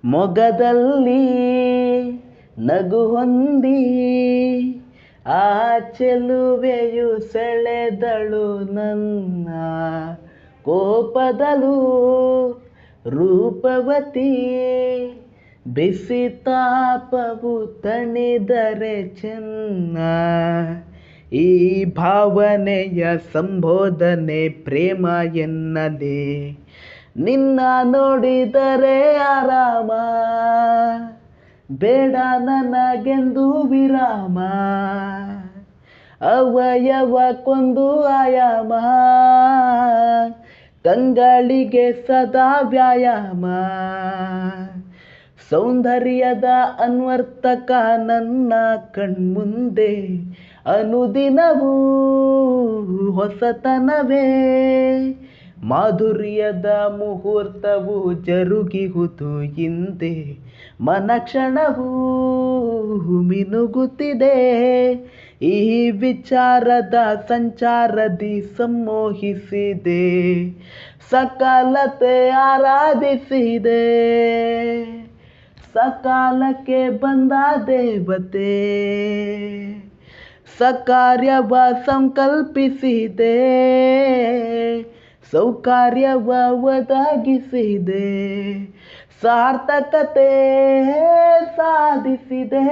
ಮೊಗದಲ್ಲಿ ನಗು ಹೊಂದಿ ಆ ಚೆಲುವೆಯು ಸೆಳೆದಳು ನನ್ನ ಕೋಪದಲು ರೂಪವತಿ ಬಿಸಿ ತಾಪವು ತಣಿದರೆ ಚೆನ್ನ ಈ ಭಾವನೆಯ ಸಂಬೋಧನೆ ಪ್ರೇಮ ಎನ್ನದೆ ನಿನ್ನ ನೋಡಿದರೆ ಆರಾಮ ಬೇಡ ನನಗೆಂದು ವಿರಾಮ ಅವಯವ ಕೊಂದು ಆಯಾಮ ಕಂಗಳಿಗೆ ಸದಾ ವ್ಯಾಯಾಮ ಸೌಂದರ್ಯದ ಅನ್ವರ್ತಕ ನನ್ನ ಕಣ್ಮುಂದೆ ಅನುದಿನವೂ ಹೊಸತನವೇ ಮಾಧುರ್ಯದ ಮುಹೂರ್ತವು ಜರುಗಿಹುದು ಹಿಂದೆ ಮನಕ್ಷಣವೂ ಮಿನುಗುತ್ತಿದೆ ಈ ವಿಚಾರದ ಸಂಚಾರದಿ ಸಂಮೋಹಿಸಿದೆ ಸಕಾಲತೆ ಆರಾಧಿಸಿದೆ ಸಕಾಲಕ್ಕೆ ಬಂದ ದೇವತೆ ಸಕಾರ್ಯವ ಸಂಕಲ್ಪಿಸಿದೆ ಸೌಕರ್ಯವ ಒದಗಿಸಿದೆ ಸಾರ್ಥಕತೆ ಸಾಧಿಸಿದೆ